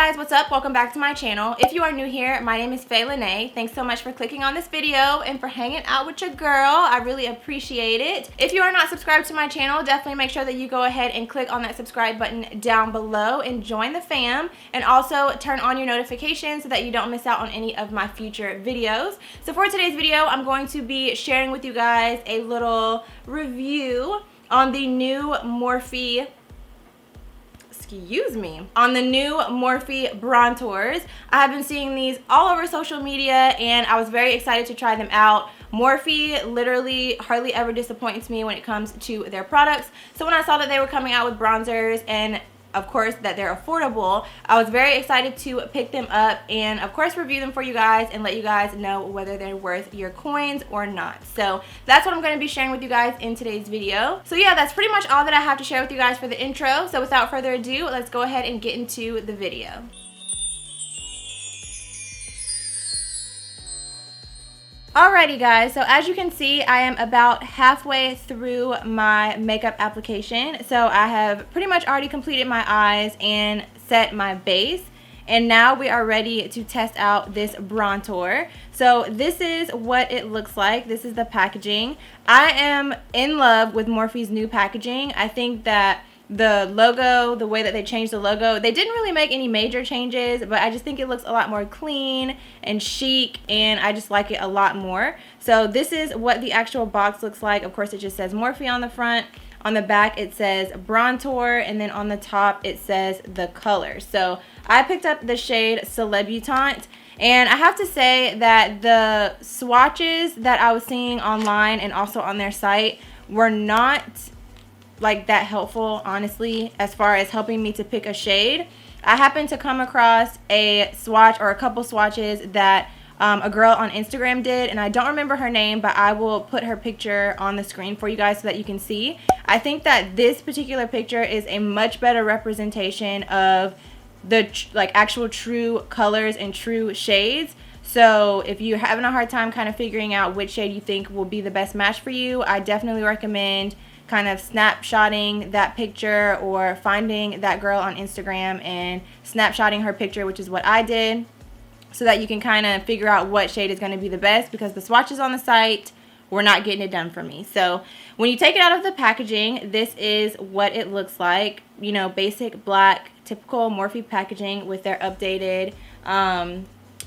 guys, what's up? Welcome back to my channel. If you are new here, my name is Fayy Lenee. Thanks so much for clicking on this video and for hanging out with your girl. I really appreciate it. If you are not subscribed to my channel, definitely make sure that you go ahead and click on that subscribe button down below and join the fam, and also turn on your notifications so that you don't miss out on any of my future videos. So for today's video, I'm going to be sharing with you guys a little review on the new Morphe Brontours. I have been seeing these all over social media and I was very excited to try them out. Morphe literally hardly ever disappoints me when it comes to their products. So when I saw that they were coming out with bronzers and of course that they're affordable, I was very excited to pick them up and of course review them for you guys and let you guys know whether they're worth your coins or not. So that's what I'm going to be sharing with you guys in today's video. So yeah, that's pretty much all that I have to share with you guys for the intro. So without further ado, let's go ahead and get into the video. Alrighty guys, so as you can see, I am about halfway through my makeup application. So I have pretty much already completed my eyes and set my base. And now we are ready to test out this Brontour. So this is what it looks like. This is the packaging. I am in love with Morphe's new packaging. I think that the logo, the way that they changed the logo, they didn't really make any major changes, but I just think it looks a lot more clean and chic, and I just like it a lot more. So this is what the actual box looks like. Of course, it just says Morphe on the front. On the back, it says Brontour, and then on the top, it says the color. So I picked up the shade Celebutante, and I have to say that the swatches that I was seeing online and also on their site were not like that helpful, honestly, as far as helping me to pick a shade. I happened to come across a swatch or a couple swatches that a girl on Instagram did, and I don't remember her name, but I will put her picture on the screen for you guys so that you can see. I think that this particular picture is a much better representation of the actual true colors and true shades. So if you're having a hard time kind of figuring out which shade you think will be the best match for you, I definitely recommend kind of snapshotting that picture or finding that girl on Instagram and snapshotting her picture, which is what I did, so that you can kind of figure out what shade is going to be the best, because the swatches on the site were not getting it done for me. So when you take it out of the packaging, this is what it looks like. You know, basic black, typical Morphe packaging with their updated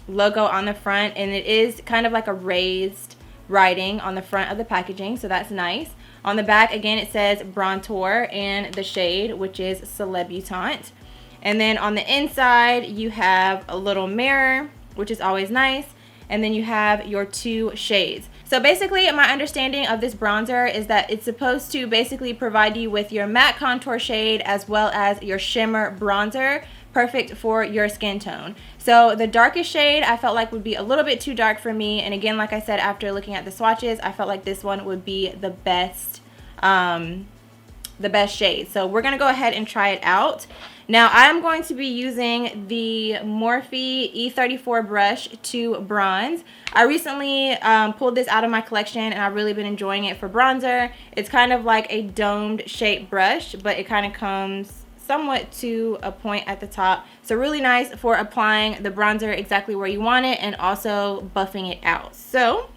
logo on the front, and it is kind of like a raised writing on the front of the packaging, so that's nice. On the back, again, it says Brontour and the shade, which is Celebutante. And then on the inside, you have a little mirror, which is always nice. And then you have your two shades. So basically, my understanding of this bronzer is that it's supposed to basically provide you with your matte contour shade as well as your shimmer bronzer, perfect for your skin tone. So the darkest shade I felt like would be a little bit too dark for me, and again, like I said, after looking at the swatches, I felt like this one would be the best shade. So we're gonna go ahead and try it out. Now I'm going to be using the Morphe E34 brush to bronze. I recently pulled this out of my collection and I've really been enjoying it for bronzer. It's kind of like a domed shaped brush, but it kind of comes somewhat to a point at the top. So really nice for applying the bronzer exactly where you want it and also buffing it out. So,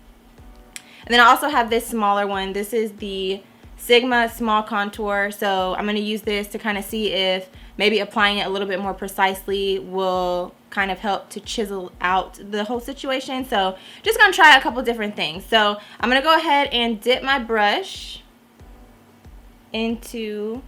and then I also have this smaller one. This is the Sigma Small Contour. So I'm going to use this to kind of see if maybe applying it a little bit more precisely will kind of help to chisel out the whole situation. So just going to try a couple different things. So I'm going to go ahead and dip my brush into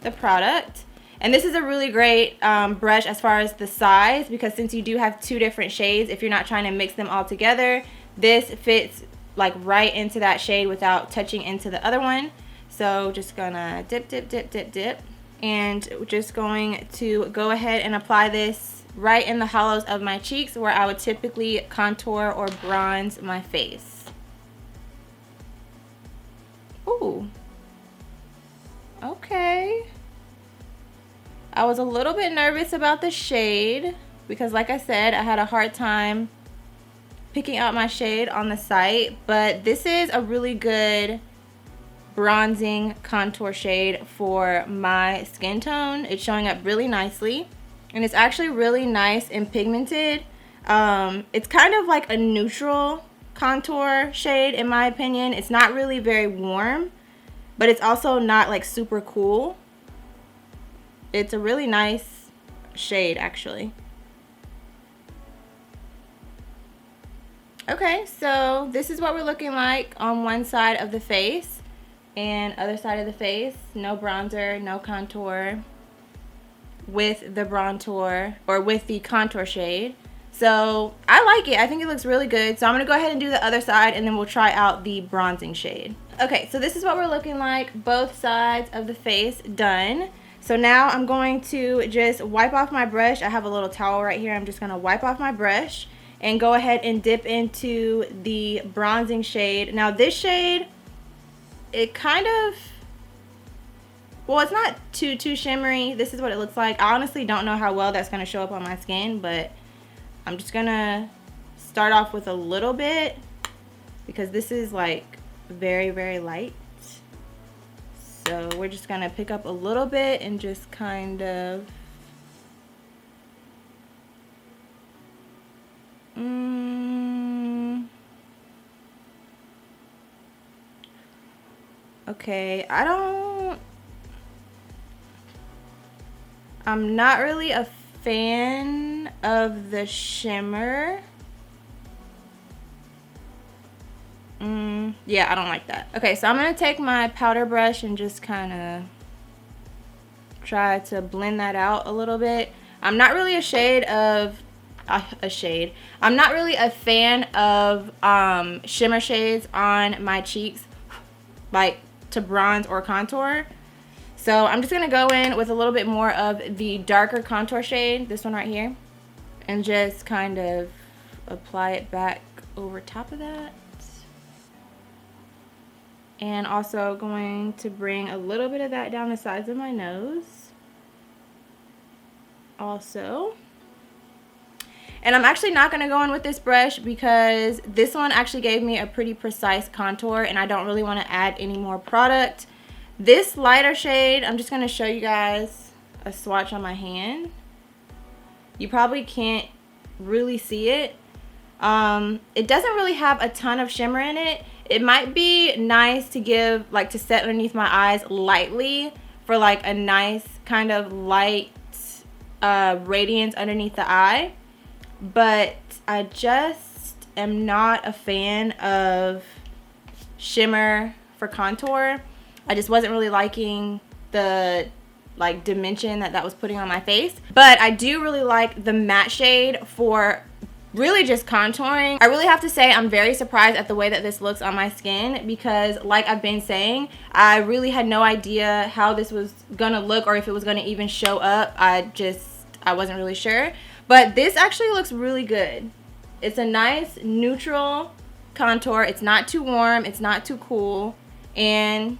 the product. And this is a really great brush as far as the size, because since you do have two different shades, if you're not trying to mix them all together, this fits like right into that shade without touching into the other one. So just gonna dip, dip, dip, dip, dip. And just going to go ahead and apply this right in the hollows of my cheeks where I would typically contour or bronze my face. Ooh. Okay. I was a little bit nervous about the shade because, like I said, I had a hard time picking out my shade on the site, but this is a really good bronzing contour shade for my skin tone. It's showing up really nicely. and it's actually really nice and pigmented. It's kind of like a neutral contour shade in my opinion. It's not really very warm, but it's also not like super cool. It's a really nice shade actually. Okay, so this is what we're looking like on one side of the face, and other side of the face, no bronzer, no contour, with the Brontour, or with the contour shade. So I like it. I think it looks really good. So I'm going to go ahead and do the other side, and then we'll try out the bronzing shade. Okay, so this is what we're looking like, both sides of the face done. So now I'm going to just wipe off my brush. I have a little towel right here. I'm just going to wipe off my brush and go ahead and dip into the bronzing shade. Now this shade, it kind of, well, it's not too shimmery. This is what it looks like. I honestly don't know how well that's going to show up on my skin, but I'm just going to start off with a little bit because this is like very, very light. So we're just going to pick up a little bit and just kind of okay, I'm not really a fan of the shimmer. Yeah, I don't like that. Okay, so I'm going to take my powder brush and just kind of try to blend that out a little bit. I'm not really I'm not really a fan of shimmer shades on my cheeks, like to bronze or contour. So I'm just going to go in with a little bit more of the darker contour shade, this one right here, and just kind of apply it back over top of that. And also going to bring a little bit of that down the sides of my nose also. And I'm actually not going to go in with this brush because this one actually gave me a pretty precise contour and I don't really want to add any more product. This lighter shade, I'm just going to show you guys a swatch on my hand. You probably can't really see it. It doesn't really have a ton of shimmer in it. It might be nice to give, like, to set underneath my eyes lightly for like a nice kind of light radiance underneath the eye. But I just am not a fan of shimmer for contour. I just wasn't really liking the like dimension that was putting on my face. But I do really like the matte shade for really just contouring. I really have to say I'm very surprised at the way that this looks on my skin because, like I've been saying, I really had no idea how this was gonna look or if it was gonna even show up. I wasn't really sure. But this actually looks really good. It's a nice neutral contour. It's not too warm, it's not too cool, and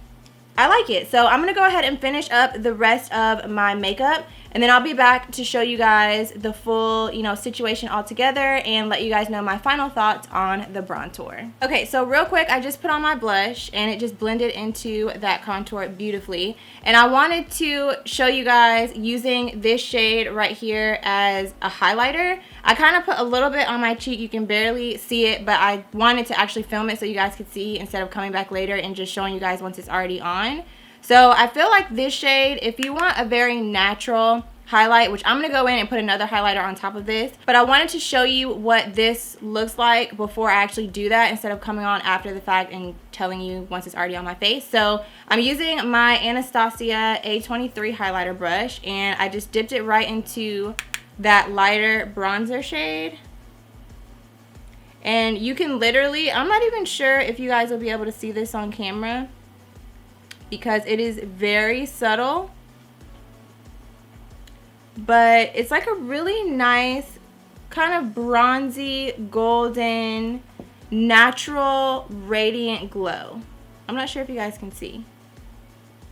I like it. So I'm gonna go ahead and finish up the rest of my makeup, and then I'll be back to show you guys the full, you know, situation all together and let you guys know my final thoughts on the Brontour. Okay, so real quick, I just put on my blush and it just blended into that contour beautifully. And I wanted to show you guys using this shade right here as a highlighter. I kind of put a little bit on my cheek. You can barely see it, but I wanted to actually film it so you guys could see instead of coming back later and just showing you guys once it's already on. So I feel like this shade, if you want a very natural highlight, which I'm going to go in and put another highlighter on top of this, but I wanted to show you what this looks like before I actually do that instead of coming on after the fact and telling you once it's already on my face. So I'm using my Anastasia A23 highlighter brush, and I just dipped it right into that lighter bronzer shade. And you can literally, I'm not even sure if you guys will be able to see this on camera because it is very subtle, but it's like a really nice kind of bronzy, golden, natural, radiant glow. I'm not sure if you guys can see.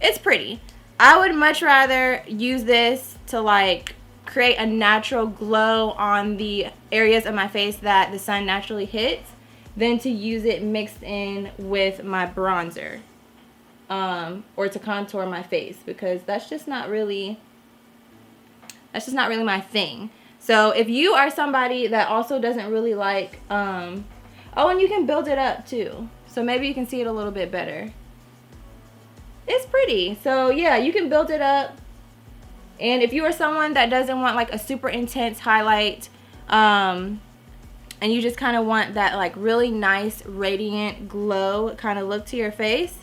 It's pretty. I would much rather use this to like create a natural glow on the areas of my face that the sun naturally hits than to use it mixed in with my bronzer. Or to contour my face, because that's just not really That's just not really my thing. So if you are somebody that also doesn't really like, oh, and you can build it up too. So maybe you can see it a little bit better. It's pretty. So yeah, you can build it up. And if you are someone that doesn't want like a super intense highlight, and you just kind of want that like really nice radiant glow kind of look to your face,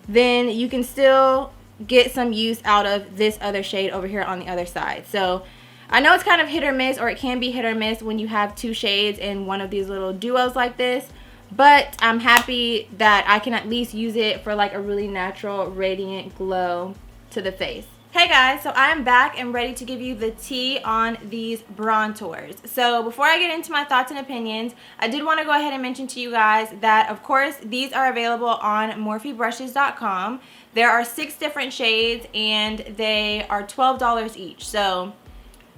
then you can still get some use out of this other shade over here on the other side. So I know it's kind of hit or miss, or it can be hit or miss when you have two shades in one of these little duos like this, but I'm happy that I can at least use it for like a really natural radiant glow to the face. Hey guys, so I'm back and ready to give you the tea on these Brontours. So before I get into my thoughts and opinions, I did want to go ahead and mention to you guys that of course these are available on MorpheBrushes.com. There are 6 different shades and they are $12 each. So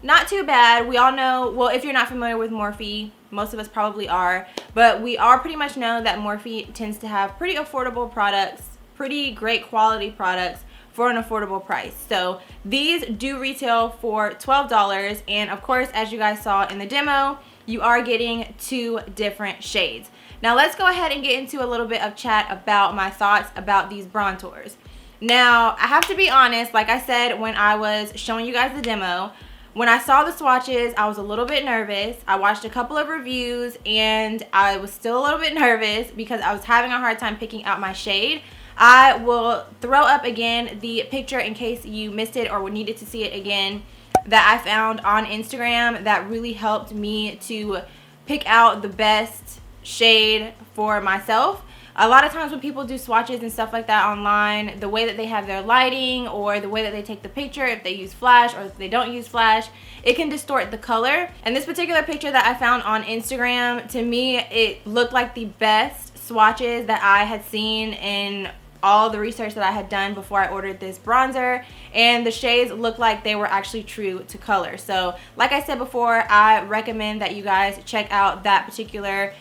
not too bad. We all know, well, if you're not familiar with Morphe, most of us probably are, but we all pretty much know that Morphe tends to have pretty affordable products, pretty great quality products for an affordable price. So these do retail for $12, and of course, as you guys saw in the demo, you are getting 2 different shades. Now let's go ahead and get into a little bit of chat about my thoughts about these Brontours. Now I have to be honest, like I said when I was showing you guys the demo, when I saw the swatches, I was a little bit nervous. I watched a couple of reviews and I was still a little bit nervous because I was having a hard time picking out my shade. I will throw up again the picture in case you missed it or needed to see it again that I found on Instagram that really helped me to pick out the best shade for myself. A lot of times when people do swatches and stuff like that online, the way that they have their lighting or the way that they take the picture, if they use flash or if they don't use flash, it can distort the color. And this particular picture that I found on Instagram, to me, it looked like the best swatches that I had seen in all the research that I had done before I ordered this bronzer, and the shades looked like they were actually true to color. So like I said before, I recommend that you guys check out that particular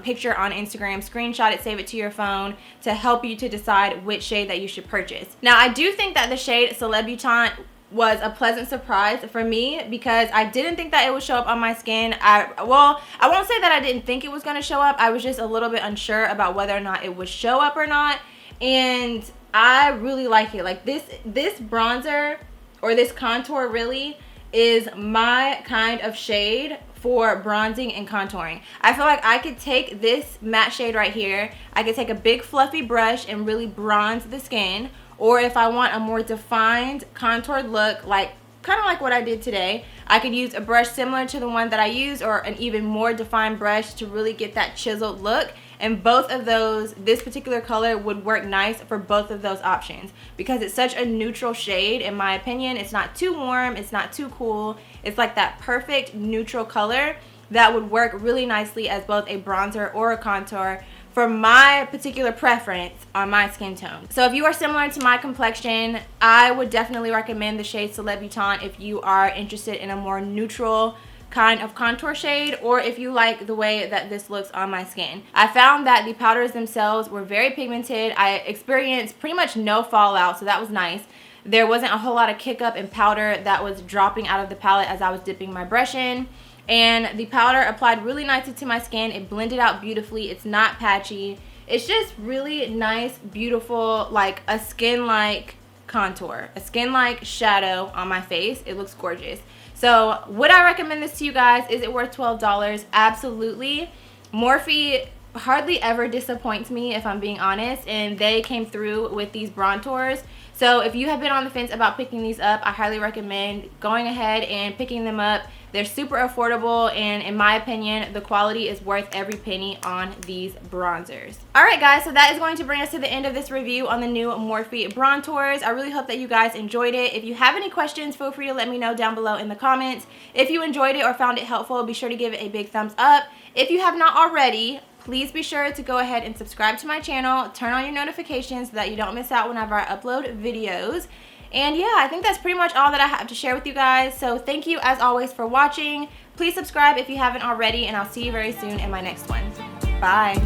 picture on Instagram, screenshot it, save it to your phone to help you to decide which shade that you should purchase. Now I do think that the shade Celebutante was a pleasant surprise for me because I didn't think that it would show up on my skin. Well, I won't say that I didn't think it was going to show up. I was just a little bit unsure about whether or not it would show up or not. And I really like it. Like this bronzer or this contour really is my kind of shade for bronzing and contouring. I feel like I could take this matte shade right here, I could take a big fluffy brush and really bronze the skin, or if I want a more defined contoured look, like kind of like what I did today, I could use a brush similar to the one that I used or an even more defined brush to really get that chiseled look. And both of those, this particular color would work nice for both of those options because it's such a neutral shade in my opinion. It's not too warm, it's not too cool. It's like that perfect neutral color that would work really nicely as both a bronzer or a contour for my particular preference on my skin tone. So if you are similar to my complexion, I would definitely recommend the shade Celebutante if you are interested in a more neutral kind of contour shade, or if you like the way that this looks on my skin. I found that the powders themselves were very pigmented. I experienced pretty much no fallout, so that was nice. There wasn't a whole lot of kick up in powder that was dropping out of the palette as I was dipping my brush in. And the powder applied really nicely to my skin. It blended out beautifully. It's not patchy. It's just really nice, beautiful, like a skin-like contour, a skin-like shadow on my face. It looks gorgeous. So would I recommend this to you guys? Is it worth $12? Absolutely. Morphe hardly ever disappoints me, if I'm being honest, and they came through with these Brontours. So if you have been on the fence about picking these up, I highly recommend going ahead and picking them up. They're super affordable, and in my opinion, the quality is worth every penny on these bronzers. Alright guys, so that is going to bring us to the end of this review on the new Morphe Brontours. I really hope that you guys enjoyed it. If you have any questions, feel free to let me know down below in the comments. If you enjoyed it or found it helpful, be sure to give it a big thumbs up. If you have not already, please be sure to go ahead and subscribe to my channel, turn on your notifications so that you don't miss out whenever I upload videos. And yeah, I think that's pretty much all that I have to share with you guys. So thank you as always for watching. Please subscribe if you haven't already, and I'll see you very soon in my next one. Bye.